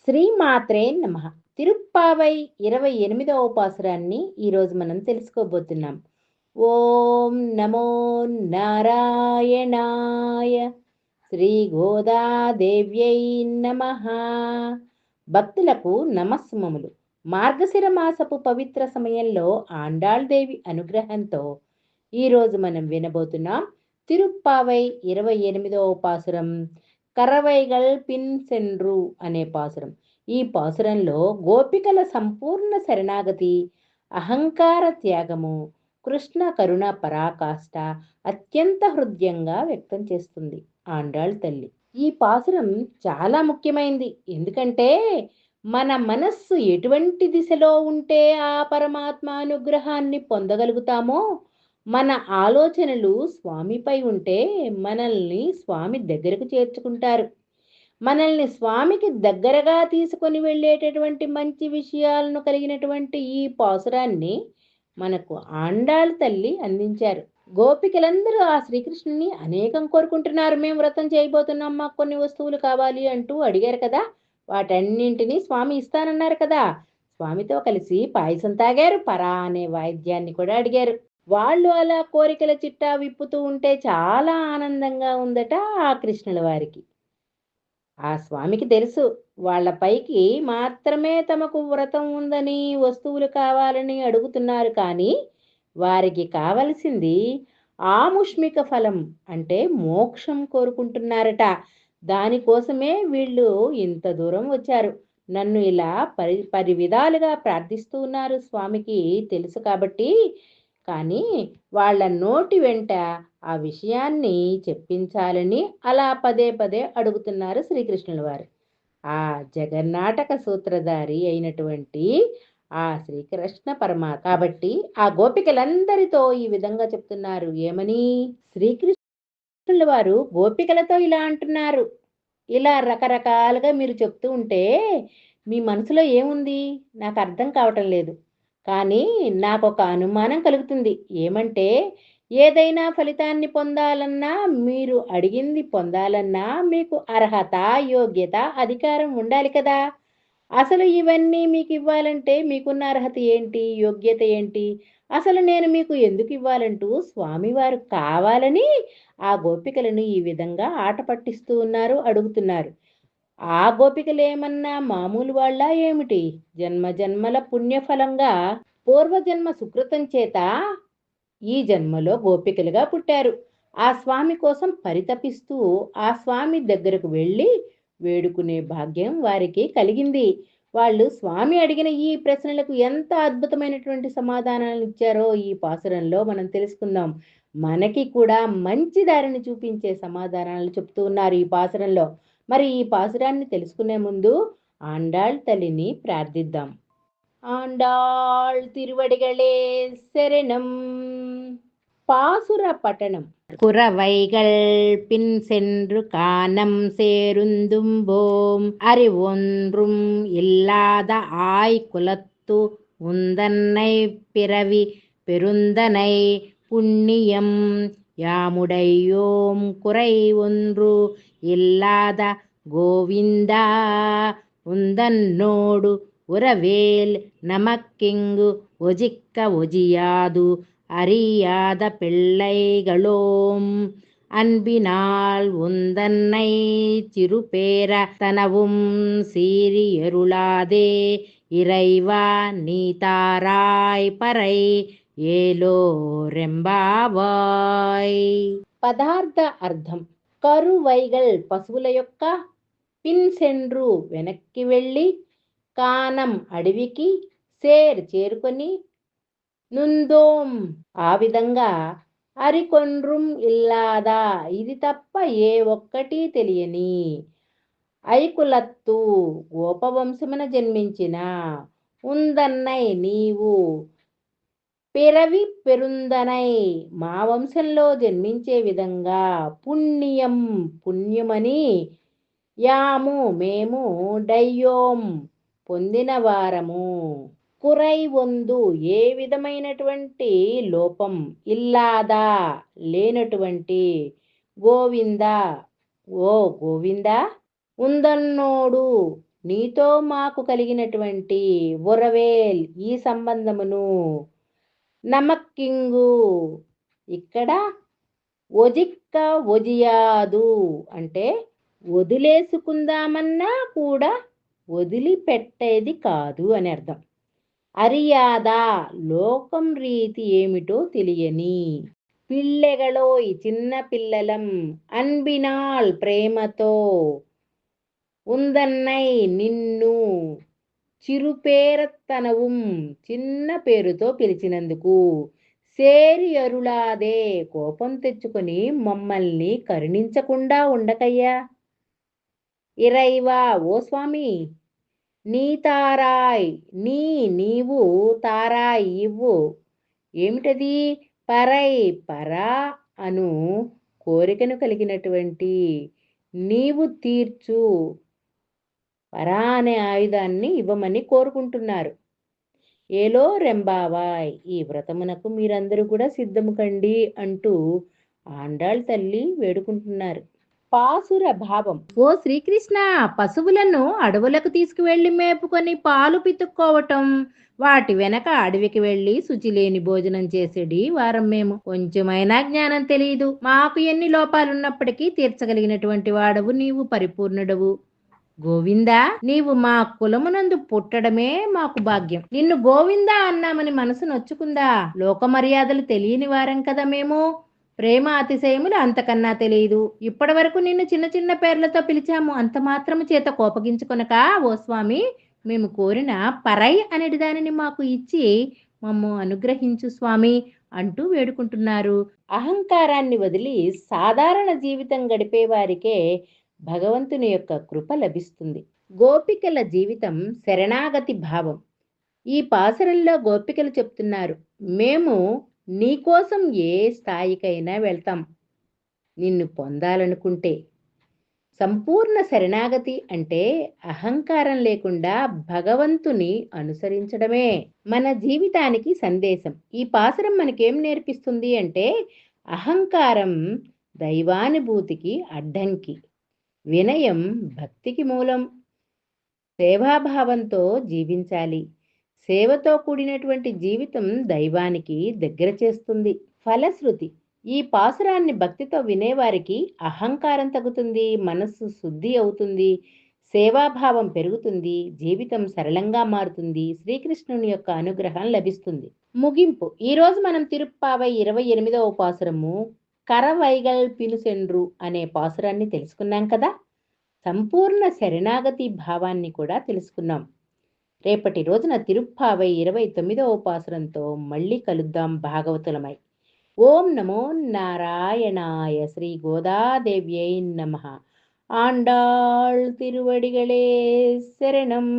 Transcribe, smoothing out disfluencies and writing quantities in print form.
శ్రీమాత్రే నమః. తిరుప్పావై 28వ పాసురాన్ని ఈరోజు మనం తెలుసుకోబోతున్నాం. ఓం నమో నారాయణాయ శ్రీ గోదాదేవ్యై నమః. భక్తులకు నమస్సుమములు. మార్గశిర మాసపు పవిత్ర సమయంలో ఆండాళ్దేవి అనుగ్రహంతో ఈరోజు మనం వినబోతున్నాం తిరుప్పావై 28వ పాసురం కరవైగల్ పిన్ సెన్రు అనే పాసురం. ఈ పాసురంలో గోపికల సంపూర్ణ శరణాగతి, అహంకార త్యాగము, కృష్ణ కరుణ పరాకాష్ట అత్యంత హృదయంగా వ్యక్తం చేస్తుంది ఆండాళ్ తల్లి. ఈ పాసురం చాలా ముఖ్యమైనది. ఎందుకంటే మన మనస్సు ఎటువంటి దిశలో ఉంటే ఆ పరమాత్మ అనుగ్రహాన్ని పొందగలుగుతామో, మన ఆలోచనలు స్వామిపై ఉంటే మనల్ని స్వామి దగ్గరకు చేర్చుకుంటారు. మనల్ని స్వామికి దగ్గరగా తీసుకొని వెళ్ళేటటువంటి మంచి విషయాలను కలిగినటువంటి ఈ పాసురాన్ని మనకు ఆండాళ్ తల్లి అందించారు. గోపికలందరూ ఆ శ్రీకృష్ణుని అనేకం కోరుకుంటున్నారు. మేము వ్రతం చేయబోతున్నాం, మాకు కొన్ని వస్తువులు కావాలి అంటూ అడిగారు కదా. వాటన్నింటినీ స్వామి ఇస్తానన్నారు కదా. స్వామితో కలిసి పాయసం తాగారు, పరా అనే వాయిద్యాన్ని కూడా అడిగారు. వాళ్ళు అలా కోరికల చిట్టా విప్పుతూ ఉంటే చాలా ఆనందంగా ఉందట ఆ కృష్ణుల వారికి. ఆ స్వామికి తెలుసు వాళ్ళ పైకి మాత్రమే తమకు వ్రతం ఉందని, వస్తువులు కావాలని అడుగుతున్నారు. కానీ వారికి కావలసింది ఆముష్మిక ఫలం, అంటే మోక్షం కోరుకుంటున్నారట. దానికోసమే వీళ్ళు ఇంత దూరం వచ్చారు. నన్ను ఇలా పరి విధాలుగా ప్రార్థిస్తూ ఉన్నారు, స్వామికి తెలుసు కాబట్టి. కానీ వాళ్ళ నోటి వెంట ఆ విషయాన్ని చెప్పించాలని అలా పదే పదే అడుగుతున్నారు శ్రీకృష్ణుల వారు. ఆ జగన్నాటక సూత్రధారి అయినటువంటి ఆ శ్రీకృష్ణ పరమాత్మ కాబట్టి ఆ గోపికలందరితో ఈ విధంగా చెప్తున్నారు. ఏమని? శ్రీకృష్ణుల వారు గోపికలతో ఇలా అంటున్నారు. ఇలా రకరకాలుగా మీరు చెప్తూ ఉంటే మీ మనసులో ఏముంది నాకు అర్థం కావటం లేదు. కానీ నాకొక అనుమానం కలుగుతుంది. ఏమంటే, ఏదైనా ఫలితాన్ని పొందాలన్నా, మీరు అడిగింది పొందాలన్నా మీకు అర్హత, యోగ్యత, అధికారం ఉండాలి కదా. అసలు ఇవన్నీ మీకు ఇవ్వాలంటే మీకున్న అర్హత ఏంటి, యోగ్యత ఏంటి, అసలు నేను మీకు ఎందుకు ఇవ్వాలంటూ స్వామివారు కావాలని ఆ గోపికలను ఈ విధంగా ఆట పట్టిస్తూ ఉన్నారు, అడుగుతున్నారు. ఆ గోపికలేమన్నా మామూలు వాళ్ళ ఏమిటి? జన్మ జన్మల పుణ్యఫలంగా పూర్వజన్మ సుకృతం చేత ఈ జన్మలో గోపికలుగా పుట్టారు. ఆ స్వామి కోసం పరితపిస్తూ ఆ స్వామి దగ్గరకు వెళ్ళి వేడుకునే భాగ్యం వారికి కలిగింది. వాళ్ళు స్వామి అడిగిన ఈ ప్రశ్నలకు ఎంత అద్భుతమైనటువంటి సమాధానాలు ఇచ్చారో ఈ పాసురంలో మనం తెలుసుకుందాం. మనకి కూడా మంచి దారిని చూపించే సమాధానాలు చెప్తూ ఉన్నారు ఈ పాసురంలో. మరి ఈ పాసురాన్ని తెలుసుకునే ముందు ఆండాళ్ తల్లిని ప్రార్థిద్దాం. ఆండాళ్ తిరువడిగళే శరణం. பாசுர பட்டணம். குரவைகள் பின் சென்று காணம் சேருந்தும்போம் அறிவொன்றும் இல்லாத ஆய்குலத்து உந்தன்னை பிறவி பெருந்தனை புண்ணியம் யாமுடையோம் குறை ஒன்று இல்லாத கோவிந்தா உந்தன்னோடு உறவேல் நமக்கிங்கு ஒஜிக்க ஒஜியாது அறியாத பிள்ளைகளோம் அன்பினால் உந்தன்னை சிறுபேர தனவும் சீரியருளாதே இறைவா நீ தாராய் பறை ఏలో రెంబాబాయ్. పదార్థ అర్థం. కరువైగల్ పశువుల యొక్క, పిన్ సెండ్రు వెనక్కి వెళ్ళి, కానం అడవికి, చేరుకొని, నుందోం ఆ విధంగా, అరికొండ్రుం ఇల్లాదా ఇది తప్ప ఏ ఒక్కటి తెలియని, ఐకులత్తు గోపవంశమున జన్మించిన, ఉందన్నై నీవు, పిరవి పెరుందనై మా వంశంలో జన్మించే విధంగా, పుణ్యం పుణ్యమని, యాము మేము, డయ్యోం పొందిన వారము, కురై వందు ఏ విధమైనటువంటి లోపం, ఇల్లాదా లేనటువంటి, గోవింద ఓ గోవింద, ఉందన్నోడు నీతో మాకు కలిగినటువంటి ఉరవేల్ ఈ సంబంధమును నమక్కింగు ఇక్కడ ఒజిక్క ఒజియాదు అంటే వదిలేసుకుందామన్నా కూడా వదిలిపెట్టేది కాదు అని అర్థం. అరియాదా లోకం రీతి ఏమిటో తెలియని పిల్లెగలోయ్ చిన్న పిల్లలం అన్బినాల్ ప్రేమతో ఉందన్నై నిన్ను చిరుపేరత్తనவும் చిన్న పేరుతో పిలిచినందుకు సేరి అరులాదే కోపం తెచ్చుకొని మమ్మల్ని కరుణించకుండా ఉండకయ్యా. ఇరైవా ఓ స్వామి నీ తారాయ్ నీవు తారాయ్ ఇవ్వు ఏమిటది పరై పరా అను కోరికను కలిగినటువంటి నీవు తీర్చు పరా అనే ఆయుధాన్ని ఇవ్వమని కోరుకుంటున్నారు. ఏలో రెంబావాయ్ ఈ వ్రతమునకు మీరందరూ కూడా సిద్ధము కండి అంటూ ఆండాళ్ తల్లి వేడుకుంటున్నారు. పాసుర భావం. ఓ శ్రీకృష్ణ పశువులను అడవులకు తీసుకువెళ్లి మేపుకొని పాలు పితుక్కోవటం వాటి వెనక అడవికి వెళ్లి శుచిలేని భోజనం చేసేది వారం మేము. కొంచెమైనా జ్ఞానం తెలియదు. మాకు ఎన్ని లోపాలున్నప్పటికీ తీర్చగలిగినటువంటి వాడవు నీవు, పరిపూర్ణుడవు. గోవిందా నీవు మా కులమునందు పుట్టడమే మాకు భాగ్యం. నిన్ను గోవిందా అన్నామని మనసు నొచ్చుకుందా? లోక మర్యాదలు తెలియని వారం కదా మేము. ప్రేమ అతిశయములు అంతకన్నా తెలియదు. ఇప్పటి వరకు నిన్ను చిన్న చిన్న పేర్లతో పిలిచాము. అంత మాత్రము చేత కోపగించుకొనక ఓ స్వామి మేము కోరిన పరై అనేటి దానిని మాకు ఇచ్చి మమ్ము అనుగ్రహించు స్వామి అంటూ వేడుకుంటున్నారు. అహంకారాన్ని వదిలి సాధారణ జీవితం గడిపే వారికే భగవంతుని యొక్క కృప లభిస్తుంది. గోపికల జీవితం శరణాగతి భావం. ఈ పాసరంలో గోపికలు చెప్తున్నారు, మేము నీకోసం ఏ స్థాయికైనా వెళ్తాం నిన్ను పొందాలనుకుంటే. సంపూర్ణ శరణాగతి అంటే అహంకారం లేకుండా భగవంతుని అనుసరించడమే. మన జీవితానికి సందేశం. ఈ పాసురం మనకేం నేర్పిస్తుంది అంటే అహంకారం దైవానుభూతికి అడ్డంకి, వినయం భక్తికి మూలం, సేవాభావంతో జీవించాలి. సేవతో కూడినటువంటి జీవితం దైవానికి దగ్గర చేస్తుంది. ఫలశ్రుతి. ఈ పాసురాన్ని భక్తితో వినేవారికి అహంకారం తగ్గుతుంది, మనస్సు శుద్ధి అవుతుంది, సేవాభావం పెరుగుతుంది, జీవితం సరళంగా మారుతుంది, శ్రీకృష్ణుని యొక్క అనుగ్రహం లభిస్తుంది. ముగింపు. ఈరోజు మనం తిరుప్పావై 28వ పాసురము కరవైగల్ పినుసెండ్రు అనే పాసురాన్ని తెలుసుకున్నాం కదా. సంపూర్ణ శరణాగతి భావాన్ని కూడా తెలుసుకున్నాం. రేపటి రోజున తిరుప్పావై 29వ పాసురంతో మళ్ళీ కలుద్దాం భాగవతులమై. ఓం నమో నారాయణాయ. శ్రీ గోదాదేవ్యై నమః. ఆండాళ్ తిరువడిగళే శరణం.